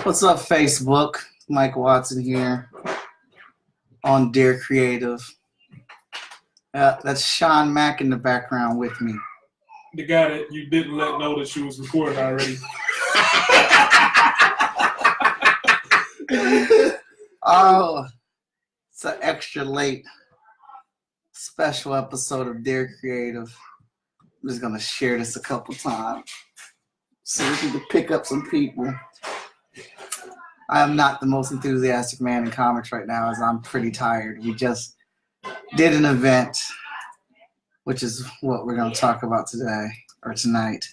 What's up, Facebook? Mike Watson here on Dear Creative. That's Sean Mack in the background with me. The guy that you didn't let know that she was recording already. Oh, it's an extra late special episode of Dear Creative. I'm just going to share this a couple times so we can pick up some people. I am not the most enthusiastic man in comics right now, as I'm pretty tired. We just did an event, which is what we're going to talk about today or tonight.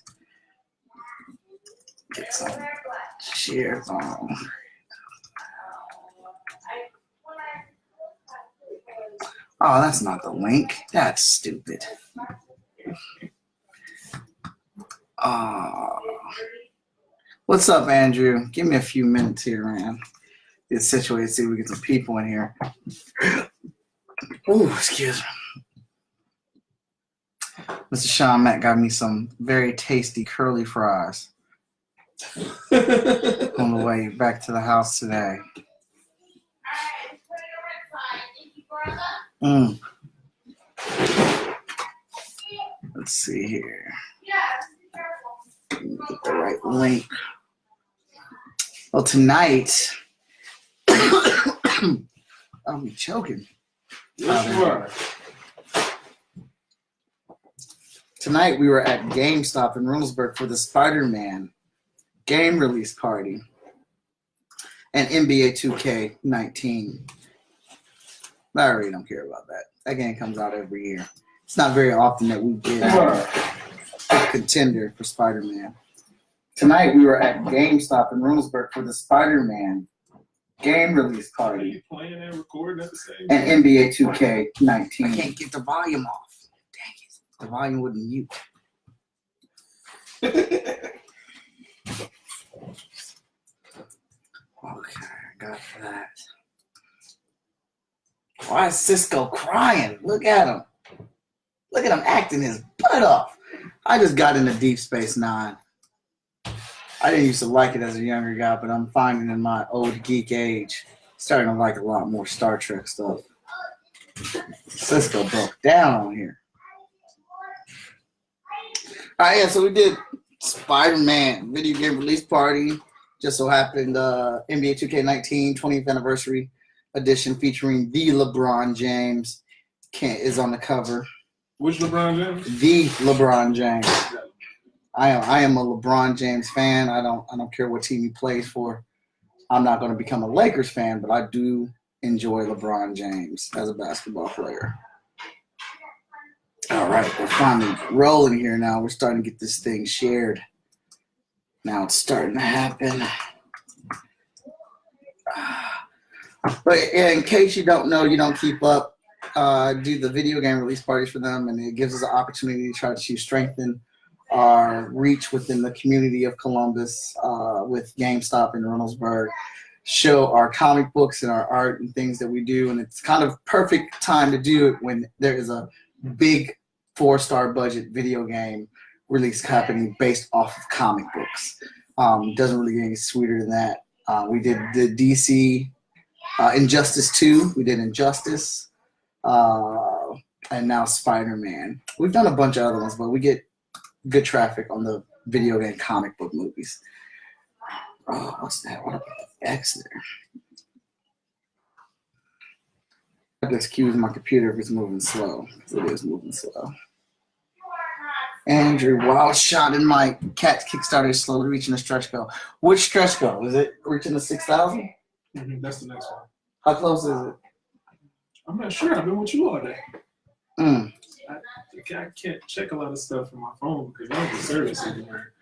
Get some shares on. Oh, that's not the link. That's stupid. What's up, Andrew? Give me a few minutes here, man. Get situated, see if we get some people in here. Ooh, excuse me. Mr. Sean Mack got me some very tasty curly fries on the way back to the house today. Let's see here. Get the right link. Well, tonight, I'll be choking. Yes, you are. Tonight, we were at GameStop in Reynoldsburg for the Spider-Man game release party and NBA 2K19. I really don't care about that. That game comes out every year. It's not very often that we get a contender for Spider-Man. Tonight, we were at GameStop in Reynoldsburg for the Spider-Man game release party. Are you playing and recording at the same time? And NBA 2K19. I can't get the volume off. Dang it. The volume wouldn't mute. Okay, I got that. Why is Cisco crying? Look at him. Look at him acting his butt off. I just got into Deep Space Nine. I didn't used to like it as a younger guy, but I'm finding in my old geek age, starting to like a lot more Star Trek stuff. Cisco broke down on here. All right, yeah, so we did Spider-Man video game release party. Just so happened NBA 2K19 20th anniversary edition featuring the LeBron James is on the cover. Which LeBron James? The LeBron James. I am a LeBron James fan. I don't care what team he plays for. I'm not going to become a Lakers fan, but I do enjoy LeBron James as a basketball player. All right, we're finally rolling here now. We're starting to get this thing shared. Now it's starting to happen. But in case you don't know, you don't keep up, do the video game release parties for them, and it gives us an opportunity to try to strengthen our reach within the community of Columbus with GameStop in Reynoldsburg, show our comic books and our art and things that we do, and it's kind of perfect time to do it when there is a big 4-star budget video game release happening based off of comic books. Doesn't really get any sweeter than that. We did the DC Injustice 2, we did Injustice, and now Spider-Man. We've done a bunch of other ones, but we get good traffic on the video game comic book movies. Oh, what's that? What about the X there? I have to excuse my computer if it's moving slow. It is moving slow. Andrew, wild shot in my Cat's Kickstarter is slowly reaching a stretch goal. Which stretch goal? Is it reaching the 6,000? That's the next one. How close is it? I'm not sure. I've been with you all day. I can't check a lot of stuff from my phone because I don't get service anywhere.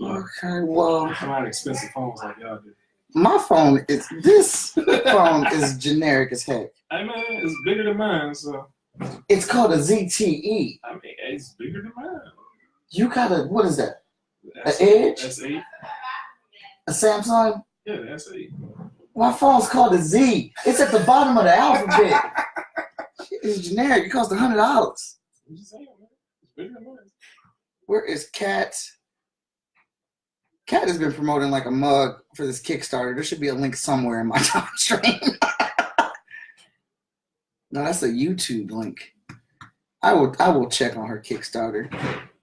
Okay, well, I'm not expensive phones like y'all do. My phone is phone is generic as heck. I mean, it's bigger than mine, so. It's called a ZTE. I mean, it's bigger than mine. You got a, what is that? An Edge? That's 8. A Samsung? Yeah, that's 8. My phone's called a Z. It's at the bottom of the alphabet. It's generic. It costs $100. I'm just saying, man. It's bigger than mine. Where is Cat Kat has been promoting like a mug for this Kickstarter. There should be a link somewhere in my top stream. No, that's a YouTube link. I will check on her Kickstarter.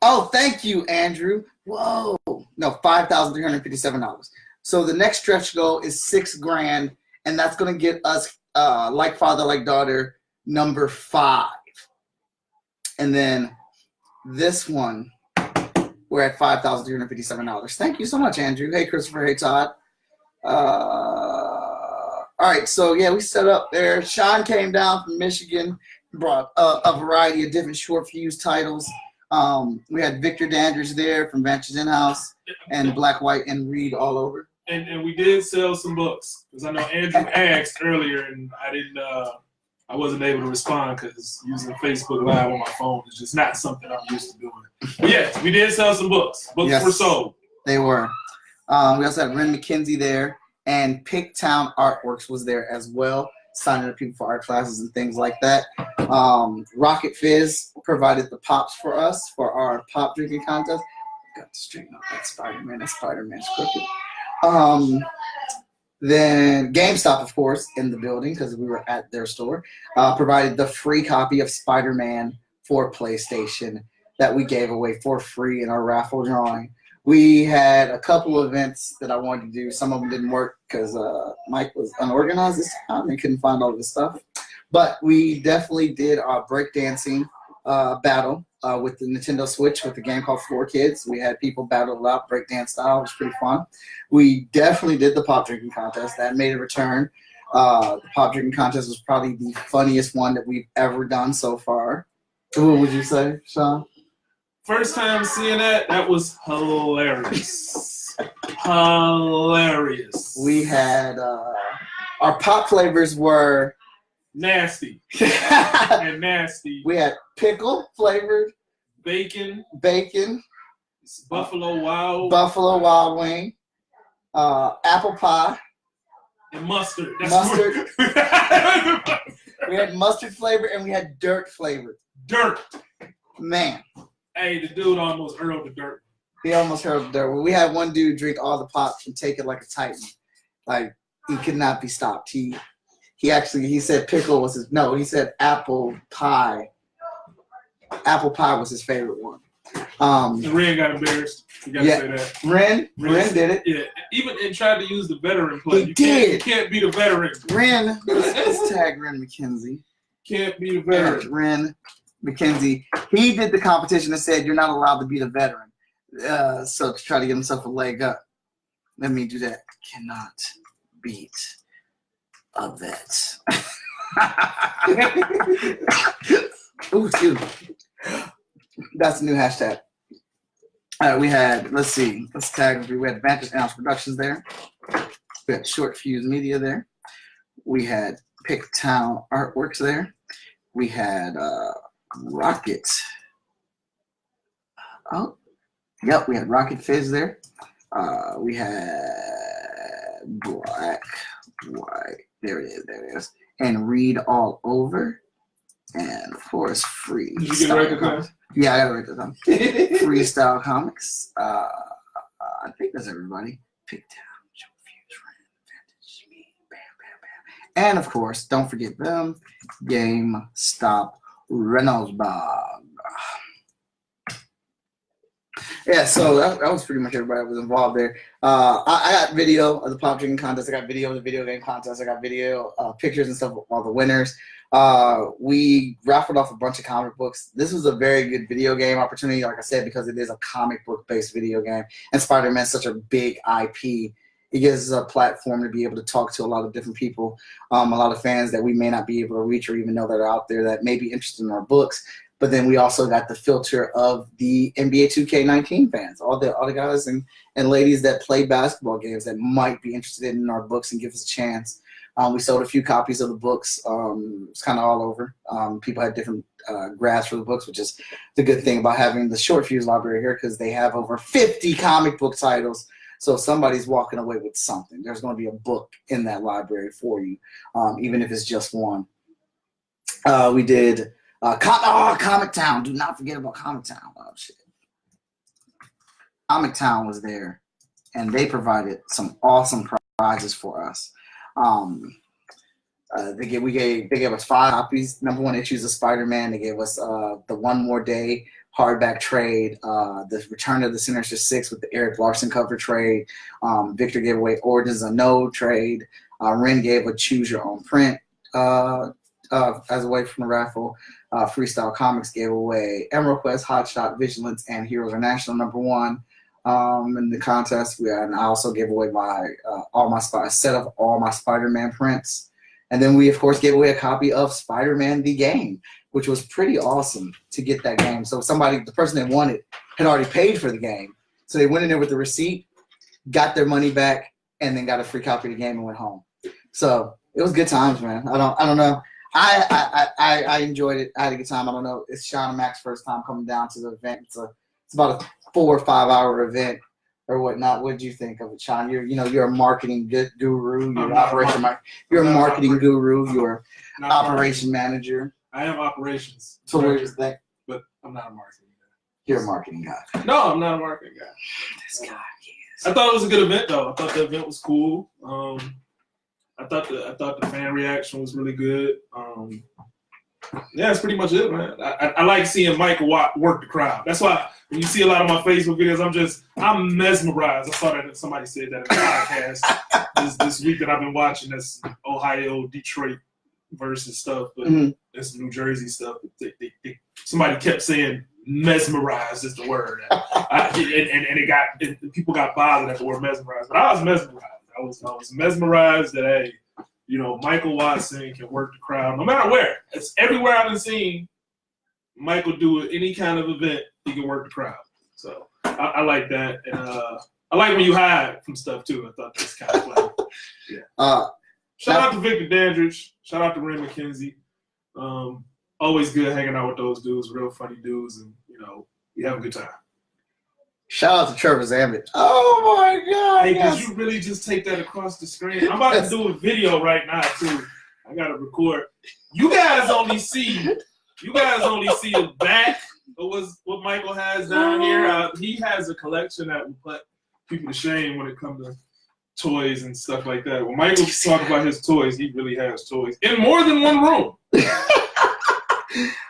Oh, thank you, Andrew. Whoa. No, $5,357. So the next stretch goal is $6,000, and that's going to get us Like Father, Like Daughter number 5. And then this one, we're at $5,357. Thank you so much, Andrew. Hey, Christopher. Hey, Todd. All right, so yeah, we set up there. Sean came down from Michigan, brought a variety of different short fuse titles. We had Victor Dandridge there from Ventures In-House and Black, White, and Read all over. And we did sell some books, because I know Andrew asked earlier, and I wasn't able to respond because using Facebook Live on my phone is just not something I'm used to doing. But yes, we did sell some books. Books were sold. They were. We also had Ren McKenzie there, and Picktown Artworks was there as well, signing up people for art classes and things like that. Rocket Fizz provided the pops for us for our pop drinking contest. Got to straighten up that Spider-Man. That Spider-Man's crooked. Then GameStop, of course, in the building because we were at their store, provided the free copy of Spider-Man for PlayStation that we gave away for free in our raffle drawing. We had a couple of events that I wanted to do. Some of them didn't work because Mike was unorganized this time and couldn't find all this stuff. But we definitely did our breakdancing battle with the Nintendo Switch with a game called Floor Kids. We had people battle it out breakdance style. It was pretty fun. We definitely did the pop drinking contest. That made a return. The pop drinking contest was probably the funniest one that we've ever done so far. What would you say, Sean? First time seeing that was hilarious. Hilarious. We had our pop flavors were nasty and nasty. We had pickle flavored, bacon, Buffalo Wild Wing, apple pie, and mustard. Mustard. We had mustard flavor and we had dirt flavored. Dirt. Man. Hey, the dude almost hurled the dirt. He almost hurled the dirt. We had one dude drink all the pops and take it like a titan. Like, he could not be stopped. He said pickle was his, no, he said apple pie. Apple pie was his favorite one. And Ren got embarrassed. You gotta say that. Ren did it. Yeah, even and tried to use the veteran play. He did. You can't be the veteran. Ren, let's tag Ren McKenzie. Can't be the veteran. Ren McKenzie. He did the competition and said you're not allowed to be the veteran. So to try to get himself a leg up. Let me do that. Cannot beat a vet. Ooh, excuse me. That's a new hashtag. We had, let's see, let's tag. We had Vantage House Productions there. We had Short Fuse Media there. We had Picktown Artworks there. We had Rocket. Oh, yep, we had Rocket Fizz there. We had Black, White. There it is. And Read all over. And of course, Free. Did you get a record comics? Yeah, I got a record down. Freestyle Komics. I think that's everybody. Picktown, Short Fuse, Vantage, me, bam, bam, bam. And of course, don't forget them. GameStop, Reynoldsburg. Yeah, so that was pretty much everybody that was involved there. I got video of the pop drinking contest. I got video of the video game contest. I got video, pictures and stuff of all the winners. We raffled off a bunch of comic books. This was a very good video game opportunity, like I said, because it is a comic book based video game. And Spider-Man is such a big IP. It gives us a platform to be able to talk to a lot of different people, a lot of fans that we may not be able to reach or even know that are out there that may be interested in our books. But then we also got the filter of the NBA 2K19 fans, all the guys and ladies that play basketball games that might be interested in our books and give us a chance. We sold a few copies of the books. It's kind of all over. People had different graphs for the books, which is the good thing about having the Short Fuse library here because they have over 50 comic book titles. So if somebody's walking away with something, there's going to be a book in that library for you, even if it's just one. We did Comic Town. Do not forget about Comic Town. Oh, shit. Comic Town was there. and they provided some awesome prizes for us. They gave us 5 copies, #1 issues of Spider-Man. They gave us the One More Day hardback trade, the Return of the Sinister Six with the Eric Larson cover trade. Victor gave away Origins Unknown trade. Ren gave a Choose Your Own print as a way from the raffle. Freestyle Komics gave away Emerald Quest, Hotshot, Vigilance, and Heroes Are National #1 in the contest. And I also gave away a set of all my Spider-Man prints. And then we, of course, gave away a copy of Spider-Man the Game, which was pretty awesome to get that game. So the person that won it, had already paid for the game. So they went in there with the receipt, got their money back, and then got a free copy of the game and went home. So it was good times, man. I don't know. I enjoyed it. I had a good time. I don't know. It's Sean and Mack's first time coming down to the event. It's about a 4 or 5 hour event or whatnot. What did you think of it, Sean? You're a marketing guru. You're a marketing guru. You're operation manager. I am operations. So where's that? But I'm not a marketing guy. You're a marketing guy. No, I'm not a marketing guy. This guy is. I thought it was a good event, though. I thought the event was cool. I thought the fan reaction was really good. Yeah, that's pretty much it, man. I like seeing Michael work the crowd. That's why when you see a lot of my Facebook videos, I'm mesmerized. I saw that somebody said that in the podcast this week that I've been watching. That's Ohio, Detroit versus stuff, but it's New Jersey stuff. Somebody kept saying mesmerized is the word, and people got bothered at the word mesmerized. But I was mesmerized. I was mesmerized that, hey, Michael Watson can work the crowd no matter where. It's everywhere I've been seeing Michael do any kind of event, he can work the crowd. So I like that. And I like when you hide from stuff too. I thought that's kind of funny. Yeah. Shout out to Victor Dandridge. Shout out to Ray McKenzie. Always good hanging out with those dudes, real funny dudes, and we have a good time. Shout out to Trevor Zammit. Oh my God! Hey, could you really just take that across the screen? I'm about to do a video right now too. I gotta record. You guys only see the back of what Michael has down here. He has a collection that will put people to shame when it comes to toys and stuff like that. When Michael talks about his toys, he really has toys in more than one room.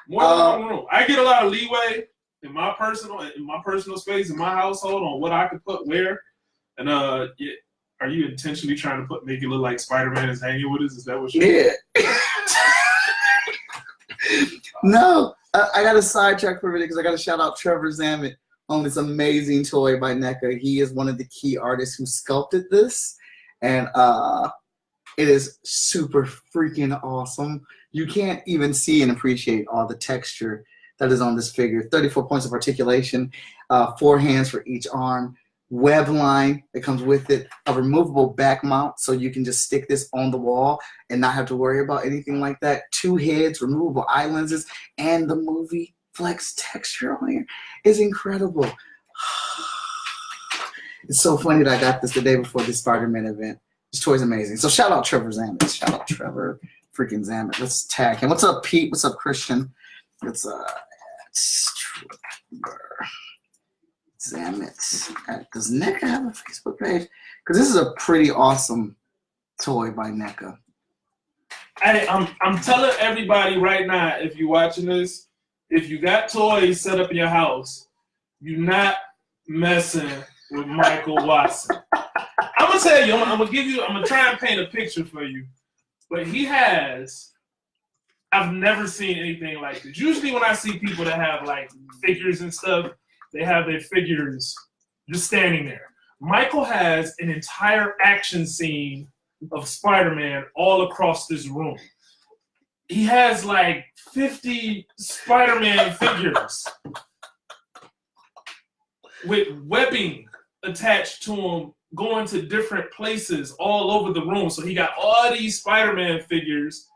More than one room. I get a lot of leeway in my personal space, in my household, on what I could put where. And are you intentionally trying to make it look like Spider-Man is hanging with us? Is that what you're Yeah. No, I got a sidetrack for a minute because I got to shout out Trevor Zammit on this amazing toy by NECA. He is one of the key artists who sculpted this, and it is super freaking awesome. You can't even see and appreciate all the texture that is on this figure. 34 points of articulation, 4 hands for each arm, web line that comes with it, a removable back mount so you can just stick this on the wall and not have to worry about anything like that. 2 heads, removable eye lenses, and the movie flex texture on here is incredible. It's so funny that I got this the day before this Spider-Man event. This toy's amazing. So shout out Trevor Zammit. Shout out Trevor freaking Zammit. Let's tag him. What's up, Pete? What's up, Christian? It's Trevor Zammit. Does NECA have a Facebook page? Because this is a pretty awesome toy by NECA. Hey, I'm telling everybody right now, if you're watching this, if you got toys set up in your house, you're not messing with Michael Watson. I'm gonna tell you, I'm gonna try and paint a picture for you. But I've never seen anything like this. Usually when I see people that have like figures and stuff, they have their figures just standing there. Michael has an entire action scene of Spider-Man all across this room. He has like 50 Spider-Man figures with webbing attached to them, going to different places all over the room. So he got all these Spider-Man figures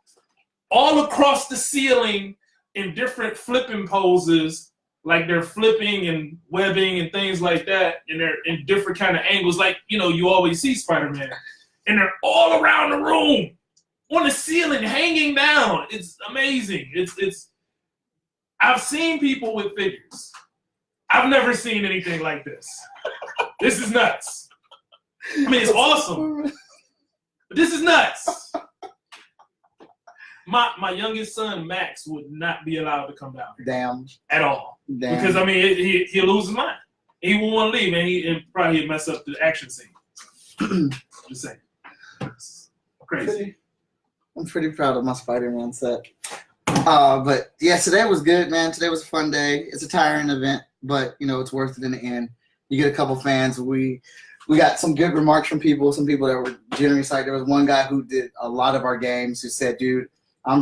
all across the ceiling in different flipping poses, like they're flipping and webbing and things like that, and they're in different kind of angles, like you always see Spider-Man, and they're all around the room on the ceiling, hanging down. It's amazing. It's. I've seen people with figures. I've never seen anything like this. This is nuts. I mean, it's awesome. But this is nuts. My youngest son, Max, would not be allowed to come down here. Damn. At all. Damn. Because, I mean, he'll lose his mind. He won't want to leave, and he'd probably mess up the action scene. Just saying. It's crazy. I'm pretty proud of my Spider-Man set. But yeah, today was good, man. Today was a fun day. It's a tiring event, but you know it's worth it in the end. You get a couple fans. We got some good remarks from people. Some people that were genuinely excited. There was one guy who did a lot of our games who said, "Dude, I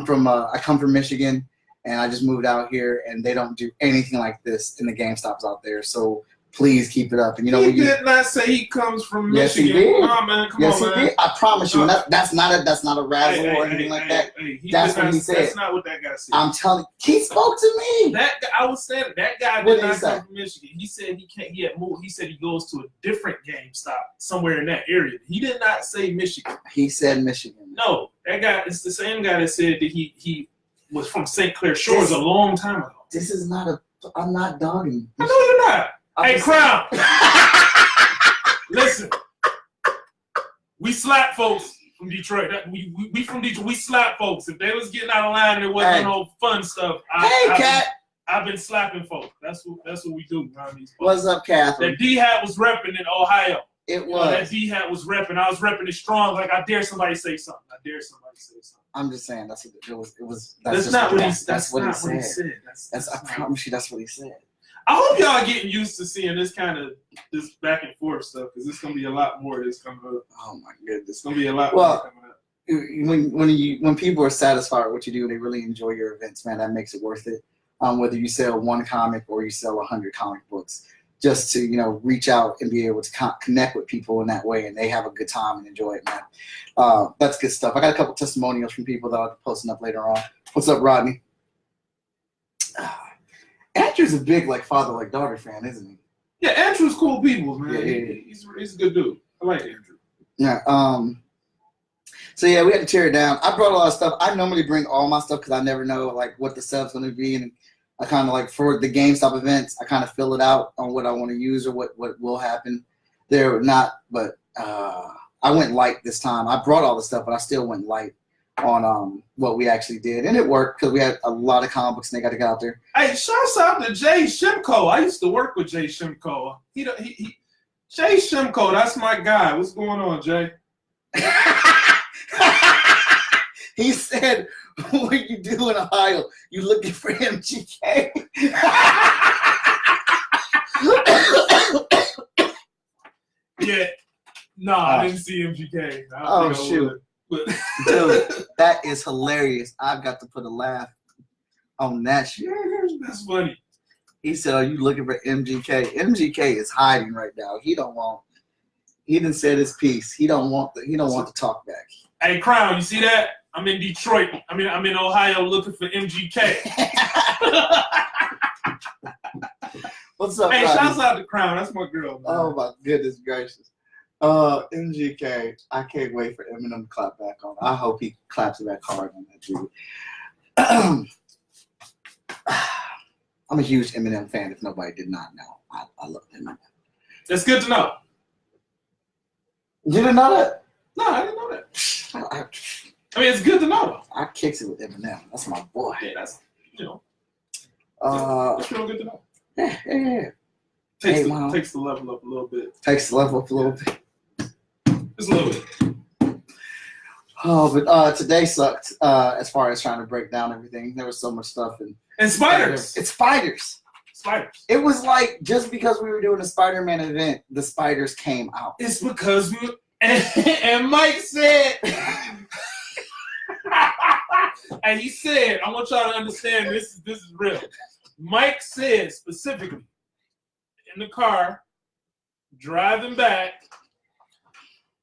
come from Michigan, and I just moved out here, and they don't do anything like this in the GameStops out there. So please keep it up." And you know, he did not say he comes from yes, Michigan. He did. Oh, man, come on, man. Did. I promise you, that's not a razzle or anything like that. That's what he said. That's not what that guy said. I'm telling you, he spoke to me. That guy, I was saying that guy did not come from Michigan. He said he can't. He had moved. He said he goes to a different GameStop somewhere in that area. He did not say Michigan. He said Michigan. No, that guy. It's the same guy that said that he was from St. Clair Shores a long time ago. This is not a. I'm not dogging. I know you're not. Hey, Crown. Listen, we slap folks from Detroit. We from Detroit. We slap folks. If they was getting out of line and there wasn't no fun stuff, I've been slapping folks. That's what we do around these folks. What's up, Catherine? That D-Hat was repping in Ohio. It was. That D-Hat was repping. I was repping it strong. Like I dare somebody say something. I'm just saying that's what it was. That's not what he said. I promise you, that's what he said. I hope y'all getting used to seeing this back and forth stuff because it's gonna be a lot more that's coming up. Oh my goodness, it's gonna be a lot more coming up. When people are satisfied with what you do, they really enjoy your events, man. That makes it worth it. Whether you sell one comic or you sell 100 comic books, just to reach out and be able to connect with people in that way, and they have a good time and enjoy it, man. That's good stuff. I got a couple testimonials from people that I'll be posting up later on. What's up, Rodney? Andrew's a big father daughter fan, isn't he? Yeah, Andrew's cool people, man. Yeah. He's a good dude. I like Andrew. Yeah. So yeah, we had to tear it down. I brought a lot of stuff. I normally bring all my stuff because I never know what the setup's going to be, and I kind of for the GameStop events, I kind of fill it out on what I want to use or what will happen there or not. But I went light this time. I brought all the stuff, but I still went light on what we actually did, and it worked because we had a lot of comic books and they got to get out there. Hey, shouts out to Jay Shimko. I used to work with Jay Shimko. Jay Shimko, that's my guy. What's going on, Jay? He said, "What you do in Ohio? You looking for MGK?" Yeah, no, I didn't see MGK. Oh shoot. Dude, that is hilarious. I've got to put a laugh on that shit. That's funny. He said, "Are you looking for MGK?" MGK is hiding right now. He didn't say his piece. He don't want to talk back. Hey, Crown, you see that? I'm in Detroit. I'm in Ohio looking for MGK. What's up, Hey, Rodney? shouts out to Crown. That's my girl, man. Oh my goodness gracious. MGK, I can't wait for Eminem to clap back on. I hope he claps back hard on that dude. I'm a huge Eminem fan, if nobody did not know. I love Eminem. That's good to know. You didn't know that? No, I didn't know that. I mean, it's good to know, though. I kicks it with Eminem. That's my boy. Yeah, that's, that's real good to know. Yeah. Takes the level up a little bit. Takes the level up a little bit. Just a little bit. Oh, but today sucked as far as trying to break down everything. There was so much stuff. And spiders. It's spiders. Spiders. It was like just because we were doing a Spider-Man event, the spiders came out. It's because we... And Mike said... And he said, I want y'all to understand this is real. Mike said specifically in the car, driving back,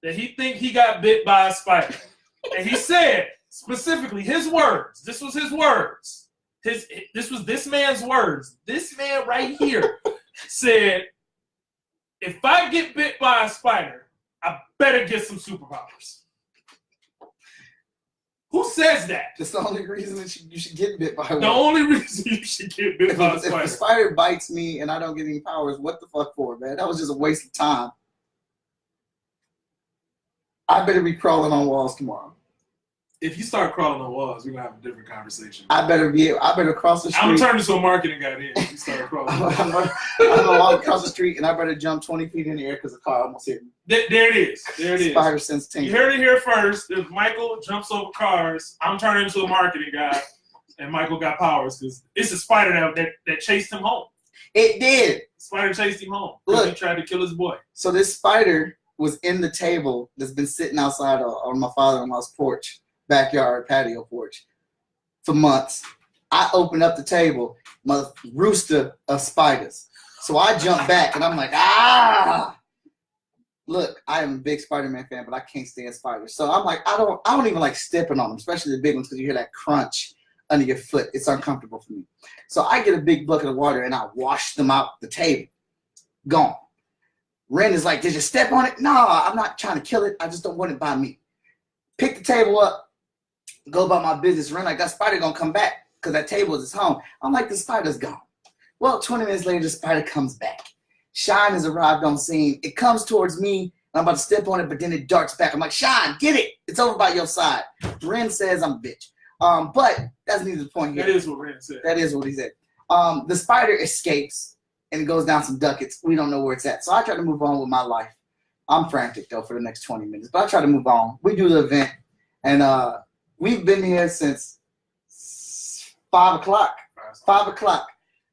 that he think he got bit by a spider. And he said specifically his words. This was his words. This was this man's words. This man right here said, if I get bit by a spider, I better get some superpowers. Who says that? That's the only reason that you should get bit by one. The only reason you should get bit by a spider. If a spider bites me and I don't get any powers, what the fuck for, man? That was just a waste of time. I better be crawling on walls tomorrow. If you start crawling on walls, we're gonna have a different conversation. I better cross the street. I'm gonna turn into a marketing guy then. If you start crawling. I'm gonna walk across the street and I better jump 20 feet in the air because the car almost hit me. There it is. There it is. Spider sense tingle. You heard it here first. If Michael jumps over cars, I'm turning into a marketing guy, and Michael got powers because it's a spider that chased him home. It did. Spider chased him home. Look, he tried to kill his boy. So this spider was in the table that's been sitting outside on my father-in-law's porch, backyard patio porch, for months. I opened up the table, mother rooster of spiders. So I jumped back and I'm like, ah! Look, I am a big Spider-Man fan, but I can't stand spiders. So I'm like, I don't even like stepping on them, especially the big ones, because you hear that crunch under your foot. It's uncomfortable for me. So I get a big bucket of water and I wash them out the table. Gone. Ren is like, did you step on it? No, I'm not trying to kill it. I just don't want it by me. Pick the table up, go about my business. Ren like, that spider gonna come back because that table is his home. I'm like, the spider's gone. Well, 20 minutes later, the spider comes back. Shine has arrived on scene. It comes towards me. I'm about to step on it, but then it darts back. I'm like, Shine, get it. It's over by your side. Ren says I'm a bitch. But that's neither the point here. That is what Ren said. That is what he said. The spider escapes and goes down some ducats. We don't know where it's at. So I try to move on with my life. I'm frantic, though, for the next 20 minutes. But I try to move on. We do the event. And we've been here since 5 o'clock. 5 o'clock.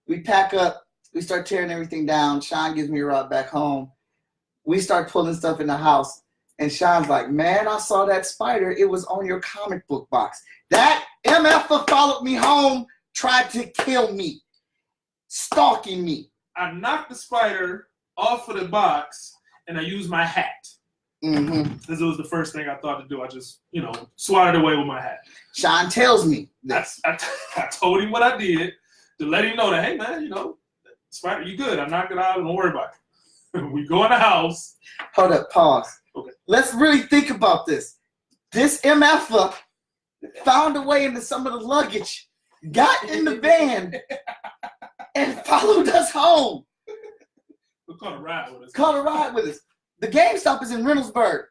We pack up. We start tearing everything down. Sean gives me a ride back home. We start pulling stuff in the house. And Sean's like, man, I saw that spider. It was on your comic book box. That MF followed me home, tried to kill me, stalking me. I knocked the spider off of the box, and I used my hat. Because it was the first thing I thought to do. I just, swatted away with my hat. Sean tells me this. I told him what I did to let him know that, hey, man, spider, you good. I knocked it out. Don't worry about it. We go in the house. Hold up, pause. Okay. Let's really think about this. This MF found a way into some of the luggage, got in the van, and followed us home. Caught a ride with us. Caught a ride with us. The GameStop is in Reynoldsburg.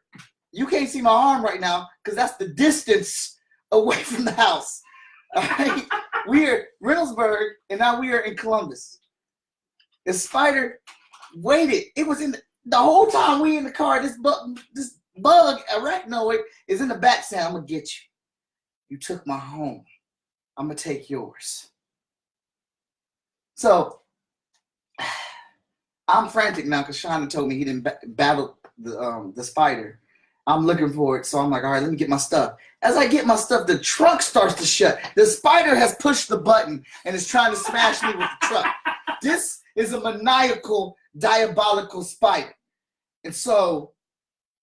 You can't see my arm right now because that's the distance away from the house. All right? We are Reynoldsburg, and now we are in Columbus. The spider waited. It was in the whole time we in the car. This bug, arachnoid, is in the back saying, I'm going to get you. You took my home. I'm going to take yours. So, I'm frantic now because Shauna told me he didn't battle the spider. I'm looking for it, so I'm like, all right, let me get my stuff. As I get my stuff, the truck starts to shut. The spider has pushed the button and is trying to smash me with the truck. This is a maniacal, diabolical spider. And so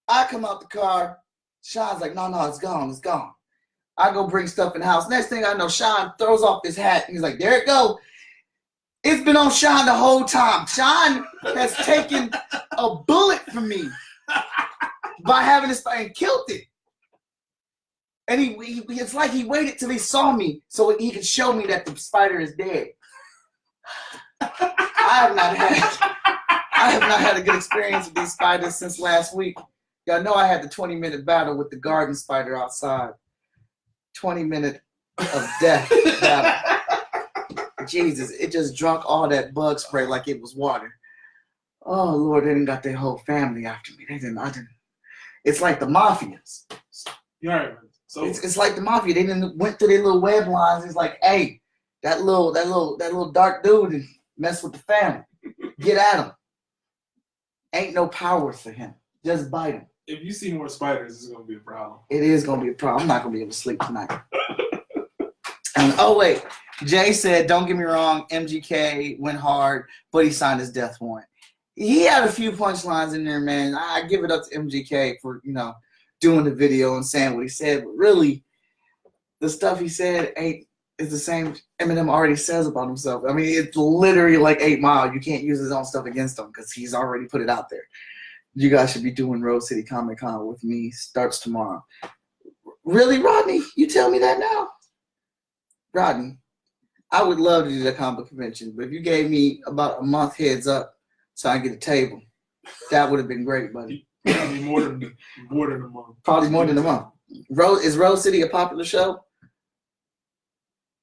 I come out the car. Sean's like, no, it's gone. It's gone. I go bring stuff in the house. Next thing I know, Sean throws off his hat. And he's like, there it go. It's been on Sean the whole time. Sean has taken a bullet from me by having this spider and killed it. And it's like he waited till he saw me so he could show me that the spider is dead. I have not had a good experience with these spiders since last week. Y'all know I had the 20-minute battle with the garden spider outside. 20-minute of death battle. Jesus, it just drunk all that bug spray like it was water. Oh Lord, they didn't got their whole family after me. I didn't. It's like the mafias. You're right, man. So it's like the mafia. They didn't went through their little web lines. It's like, hey, that little dark dude and mess with the family. Get at him. Ain't no power for him. Just bite him. If you see more spiders, it's gonna be a problem. It is gonna be a problem. I'm not gonna be able to sleep tonight. And oh wait, Jay said, don't get me wrong, MGK went hard, but he signed his death warrant. He had a few punchlines in there, man. I give it up to MGK for, doing the video and saying what he said, but really, the stuff he said is the same Eminem already says about himself. I mean, it's literally like 8 Mile. You can't use his own stuff against him because he's already put it out there. You guys should be doing Road City Comic Con with me. Starts tomorrow. Really, Rodney? You tell me that now? Rodney, I would love to do the comic convention, but if you gave me about a month heads up so I can get a table, that would have been great, buddy. I mean, more than a month. Probably more than a month. Is Rose City a popular show?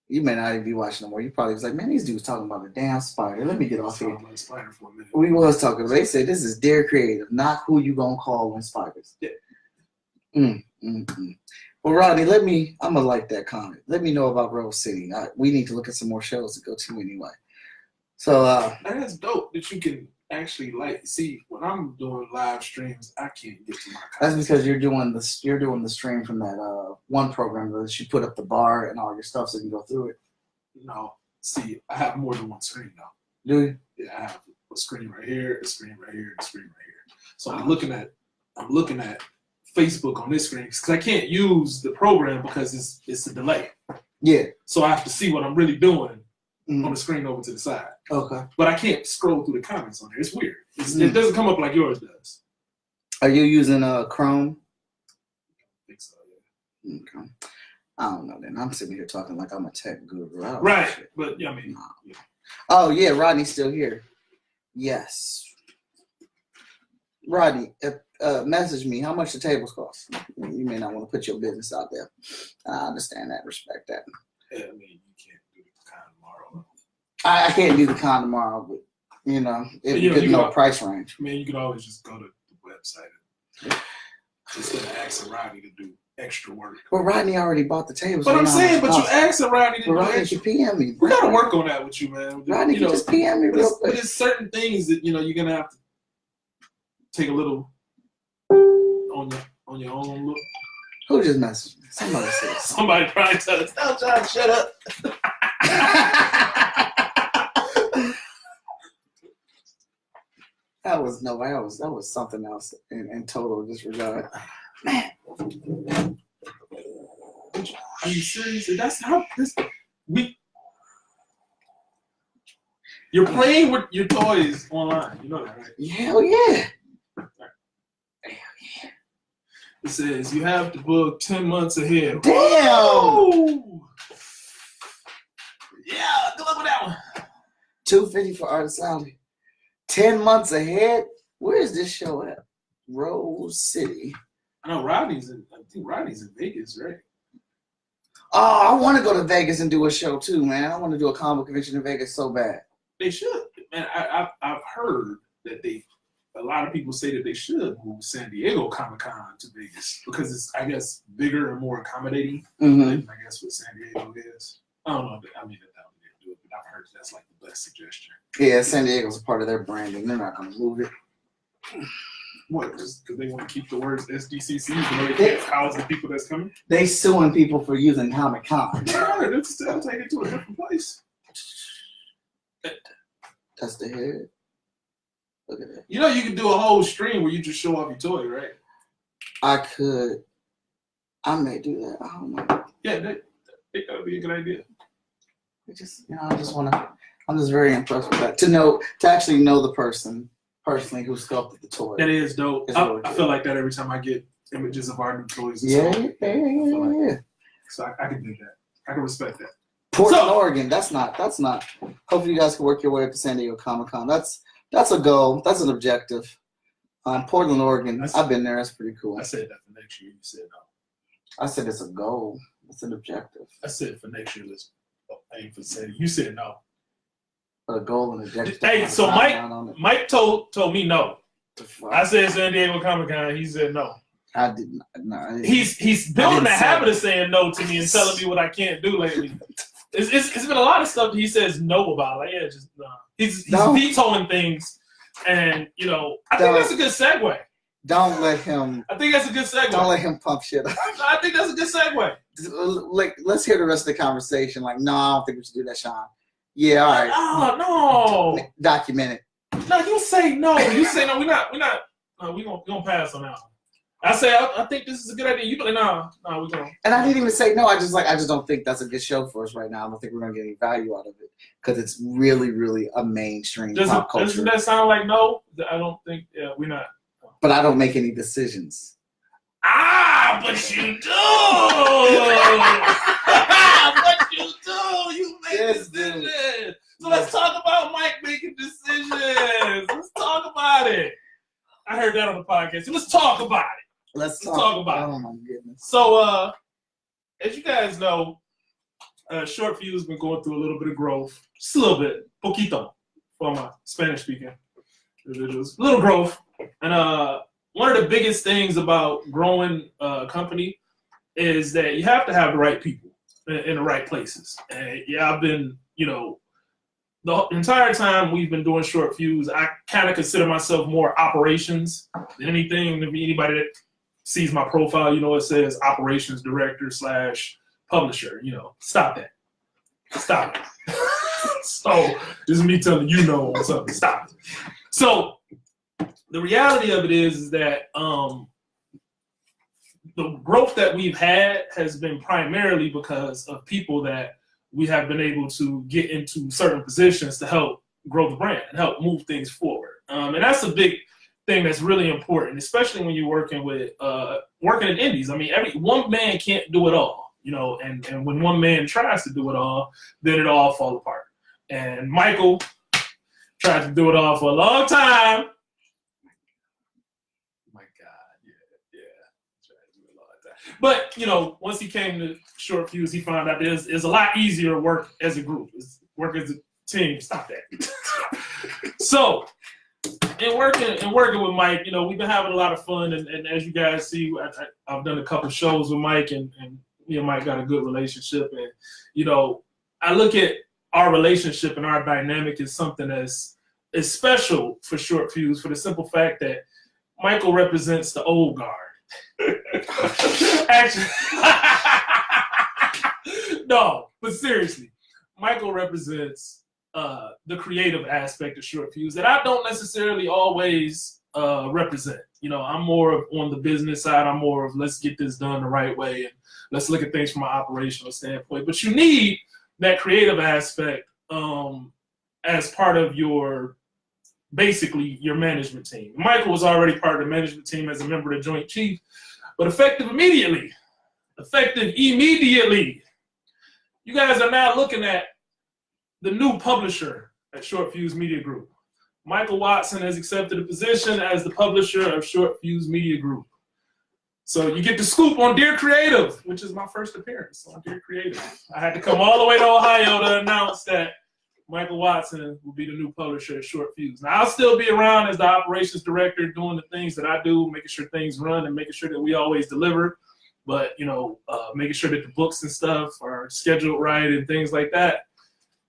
You may not even be watching no more. You probably was like, man, these dudes talking about a damn spider. Let me get off here. About a spider for a minute. We was talking. They said this is Dear Creative, not who you gonna call when spiders. Yeah. Well, Rodney, I'm gonna like that comment. Let me know about Rose City. We need to look at some more shows to go to anyway. So that's dope that you can actually see when I'm doing live streams, I can't get to my comments. That's because you're doing the stream from that one program that you put up the bar and all your stuff so you can go through it. No, see, I have more than one screen now. Do you? Yeah, I have a screen right here, a screen right here, and a screen right here. So I'm looking at Facebook on this screen because I can't use the program because it's a delay. Yeah. So I have to see what I'm really doing on the screen over to the side. Okay. But I can't scroll through the comments on here. It's weird. It doesn't come up like yours does. Are you using Chrome? I think so, yeah. Okay. I don't know then. I'm sitting here talking like I'm a tech guru. Right. But yeah, I mean. Yeah. Oh yeah, Rodney's still here. Yes. Rodney, message me how much the tables cost. You may not want to put your business out there. I understand that, respect that. Yeah, I mean, you can't do the con tomorrow. I can't do the con tomorrow, but you know price range. I mean, you could always just go to the website and instead of asking Rodney to do extra work. Well, Rodney already bought the tables. But I'm saying, but you asking Rodney to do Rodney extra. PM me. We gotta work on that with you, man. Rodney, you just PM me real quick. But there's certain things that you're gonna have to take a little on your own look. Who just messaged me? Somebody said. Somebody probably tell us, "Stop trying to shut up." That was something else in total disregard. Man. Are you serious? That's how you're playing with your toys online. You know that, right? Hell yeah. It says you have to book 10 months ahead. Damn. Woo! Yeah, good luck with that one. $250 for Artist Alley. 10 months ahead. Where is this show at? Rose City. I know I think Rodney's in Vegas, right? Oh, I want to go to Vegas and do a show too, man. I want to do a comic convention in Vegas so bad. They should. Man, I've heard that a lot of people say that they should move San Diego Comic-Con to Vegas because it's, I guess, bigger and more accommodating than I guess what San Diego is. I don't know. I mean, that they do it, but I've heard that's like the best suggestion. Yeah, San Diego's a part of their branding. They're not going to move it. What? Just because they want to keep the words SDCC, but they can't house the people that's coming? They suing people for using Comic-Con. Yeah, they'll still take it to a different place. That's the head. Look at that. You know, you can do a whole stream where you just show off your toy, right? I could. I may do that. I don't know. Yeah, that would be a good idea. I'm just very impressed with that. To actually know the person personally who sculpted the toy. That is dope. I feel like that every time I get images of our new toys. Yeah. So I can do that. I can respect that. Portland, Oregon. That's not. Hopefully, you guys can work your way up to San Diego Comic-Con. That's a goal. That's an objective. Portland, Oregon. I've been there. That's pretty cool. I said that for next year. You said no. I said it's a goal. It's an objective. I said for next year. Let's aim for San Diego. You said no. But a goal and objective. Hey, so Mike told me no. I said San Diego Comic-Con. He said no. I did not. No, he's building a habit of saying no to me and telling me what I can't do lately. It's been a lot of stuff that he says no about. Like, yeah, just no. He's vetoing things, and I think that's a good segue. Don't let him. I think that's a good segue. Don't let him pump shit up. I think that's a good segue. Like, let's hear the rest of the conversation. Like, no, I don't think we should do that, Sean. Yeah, all right. Oh no. Document it. No, you say no. You say no. We're not. No, we gonna pass on that one. I say I think this is a good idea. You be like, no, we're going. And I didn't even say no. I just don't think that's a good show for us right now. I don't think we're gonna get any value out of it because it's really, really a mainstream pop culture. Doesn't that sound like no? I don't think we're not. But I don't make any decisions. But you do. But you do. You make decisions. So let's talk about Mike making decisions. Let's talk about it. I heard that on the podcast. Let's talk about it. Let's talk about it. Oh my goodness. So, as you guys know, Short Fuse been going through a little bit of growth, just a little bit, poquito, for my Spanish speaking individuals. A little growth, and one of the biggest things about growing a company is that you have to have the right people in the right places. And yeah, I've been, the entire time we've been doing Short Fuse, I kind of consider myself more operations than anything. Anybody that sees my profile, it says operations director / publisher. Stop that. Stop it. So this is me telling something. Stop it. So the reality of it is that the growth that we've had has been primarily because of people that we have been able to get into certain positions to help grow the brand and help move things forward. And that's a big thing that's really important, especially when you're working in indies. I mean, one man can't do it all, and when one man tries to do it all, then it all falls apart. And Michael tried to do it all for a long time. My God, yeah. Tried to do it a long time. But, once he came to Short Fuse, he found out it's a lot easier to work as a group, work as a team. Stop that. So, in working with Mike, we've been having a lot of fun, and as you guys see, I've done a couple shows with Mike, and me and Mike got a good relationship, and I look at our relationship and our dynamic as something that's special for Short Fuse, for the simple fact that Michael represents the old guard. Actually, no, but seriously, Michael represents the creative aspect of Short Fuse that I don't necessarily always represent. I'm more on the business side. I'm more of let's get this done the right way and let's look at things from an operational standpoint. But you need that creative aspect as part of basically your management team. Michael was already part of the management team as a member of the Joint Chief, but effective immediately, you guys are now looking at the new publisher at Short Fuse Media Group. Michael Watson has accepted a position as the publisher of Short Fuse Media Group. So you get the scoop on Dear Creative, which is my first appearance on Dear Creative. I had to come all the way to Ohio to announce that Michael Watson will be the new publisher at Short Fuse. Now, I'll still be around as the operations director doing the things that I do, making sure things run and making sure that we always deliver. But, making sure that the books and stuff are scheduled right and things like that.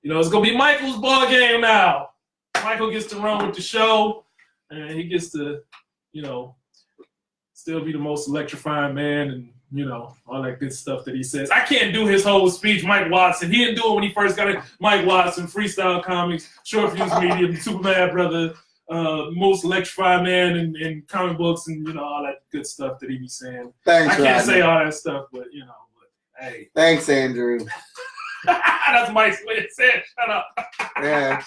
It's going to be Michael's ball game now. Michael gets to run with the show, and he gets to, still be the most electrifying man and, all that good stuff that he says. I can't do his whole speech, Mike Watson. He didn't do it when he first got it. Mike Watson, Freestyle Komics, Short Fuse Media, Super Mad Brotha, most electrifying man in comic books and, all that good stuff that he be saying. Thanks, I can't Rodney. say all that stuff, but, hey. Thanks, Andrew. That's Mike's way of saying shut up. Yeah.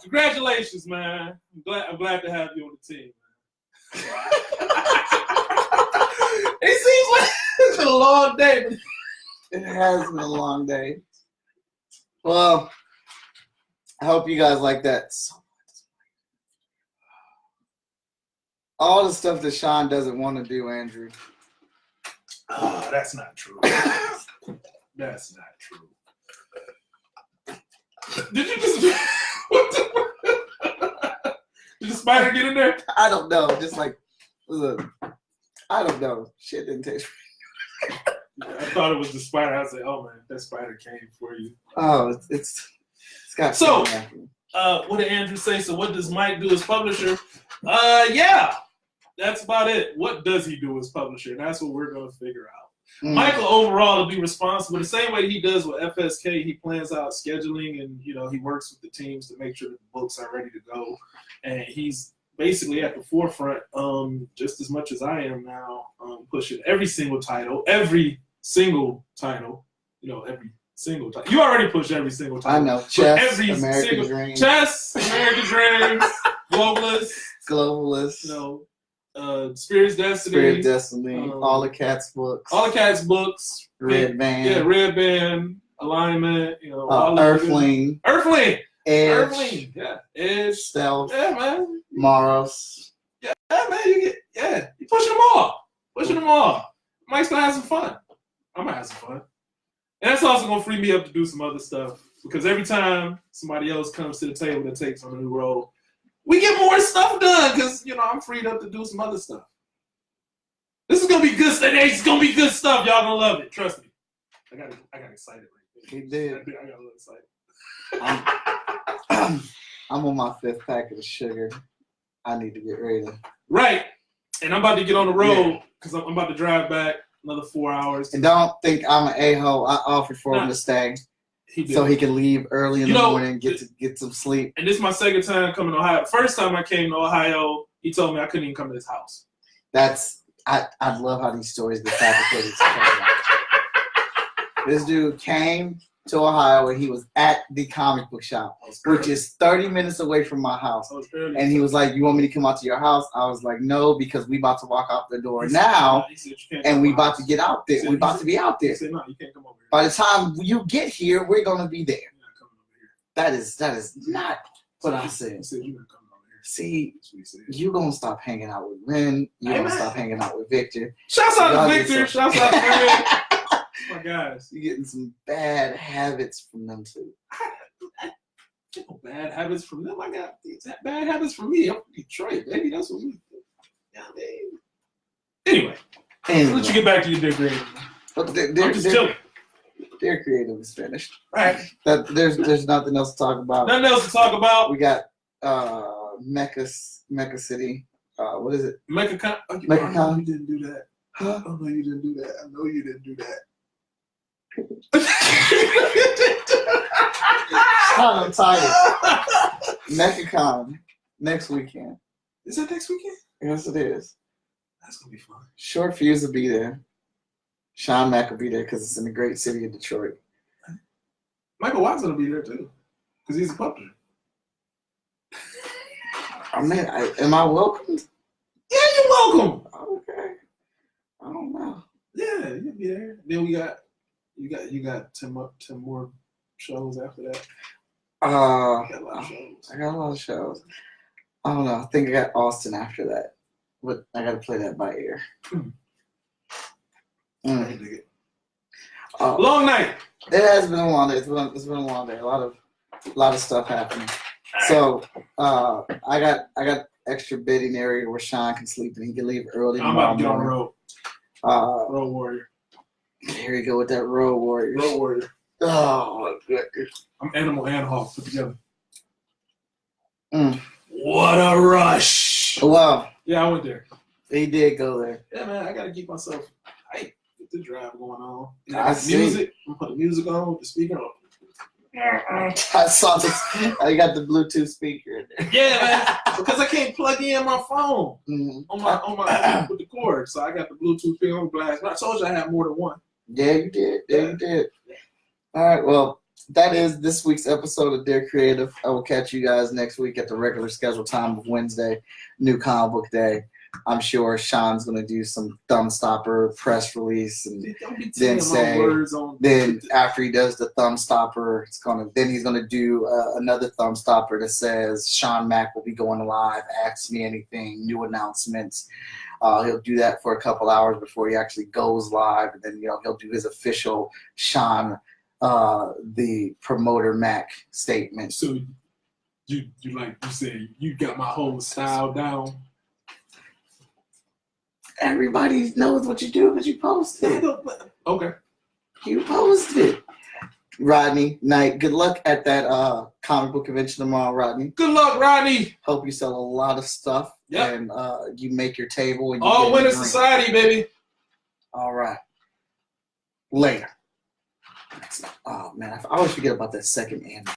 Congratulations, man. I'm glad to have you on the team, man. It seems like it's been a long day, but It has been a long day. Well, I hope you guys like that so much. All the stuff that Sean doesn't want to do, Andrew. That's not true. That's not true. Did you just... Did the spider get in there? I don't know. Just like, I don't know. Shit didn't taste right. I thought it was the spider. I was like, oh man, that spider came for you. Oh, it's got so. What did Andrew say? So what does Mike do as publisher? Yeah, that's about it. What does he do as publisher? And that's what we're gonna figure out. Michael overall will be responsible the same way he does with FSK. He plans out scheduling and he works with the teams to make sure that the books are ready to go. And he's basically at the forefront, just as much as I am now, pushing every single title. Every single title. You already push every single title. I know. Chess, American Dream. Chess, American Dreams, Globalist. Spirit's Destiny. All the Cats books. Red Band. Yeah, Red Band, Alignment, Earthling. Earthling! Edge, Irving, yeah, Edge, Stealth, yeah, man, Maros. yeah, man, you pushing them all. Mike's gonna have some fun. I'm gonna have some fun, and that's also gonna free me up to do some other stuff because every time somebody else comes to the table that takes on a new role, we get more stuff done because I'm freed up to do some other stuff. This is gonna be good stuff. It's gonna be good stuff. Y'all gonna love it. Trust me. I got excited right there. He did. I got a little excited. I'm on my 5th packet of sugar. I need to get ready to. Right, and I'm about to get on the road because I'm about to drive back another 4 hours. And don't think I'm an a-hole. I offered for him to stay so he can leave early in the morning, get some sleep. And this is my second time coming to Ohio. First time I came to Ohio, he told me I couldn't even come to his house. I love how these stories get fabricated. This dude came to Ohio and he was at the comic book shop, which is 30 minutes away from my house. And he was like, "You want me to come out to your house?" I was like, "No, because we about to walk out the door now, and we about to get out there. We about to be out there. He said, "No, you can't come over here. By the time you get here, we're gonna be there." That is not what I said. He said, "You're not coming over here." See, you gonna stop hanging out with Ren. You gonna stop hanging out with Victor. Shouts out to Victor. Shouts out to Ren. My guys, you're getting some bad habits from them too. I get no bad habits from them. I got these bad habits from me. I'm from Detroit, baby. That's what we do. Yeah, anyway, let you get back to your Dear Creative. I'm just chilling. Dear Creative is finished. Right. There's nothing else to talk about. Nothing else to talk about. We got Mecca City. What is it? MeccaCon. MeccaCon. You didn't do that. Huh? Oh no, you didn't do that. I know you didn't do that. I'm tired. MeccaCon next weekend. Is that next weekend? Yes, it is. That's gonna be fun. Short Fuse will be there. Sean Mack will be there because it's in the great city of Detroit. Michael Watt's gonna be there too, because he's a publisher. Am I welcomed? Yeah, you're welcome. Okay. I don't know. Yeah, you'll be there. Then you got 10 more shows after that. I got a lot of shows. I don't know. I think I got Austin after that, but I got to play that by ear. I dig it. Long night. It has been a long day. It's been a long day. A lot of stuff happening. So I got extra bedding area where Sean can sleep and he can leave early. I'm about to get on the road. Road Warrior. Here we go with that Road Warrior. Road Warrior. Oh my goodness. I'm Animal and Hawk put together. Mm. What a rush! Wow. Yeah, I went there. He did go there. Yeah, man, I gotta keep myself hyped. Get the drive going on. I see. Music. I'm putting music on. The speaker on. I saw this. I got the Bluetooth speaker in there. Yeah, man, because I can't plug in my phone on my with the cord, so I got the Bluetooth thing on blast. I told you I had more than one. Yeah, you did. You did. All right. Well, that is this week's episode of Dear Creative. I will catch you guys next week at the regular scheduled time of Wednesday, New Comic Book Day. I'm sure Sean's going to do some thumb stopper press release and then after he does the thumb stopper, then he's going to do another thumb stopper that says Sean Mack will be going live. Ask me anything, new announcements. He'll do that for a couple hours before he actually goes live, and then he'll do his official Sean the promoter Mac statement. So you like you said, you got my whole style down. Everybody knows what you do because you posted. Okay. You posted. Rodney Knight, good luck at that comic book convention tomorrow, Rodney. Good luck, Rodney. Hope you sell a lot of stuff. Yep. And you make your table. And you all winner society, baby. All right. Later. Oh, man. I always forget about that second end.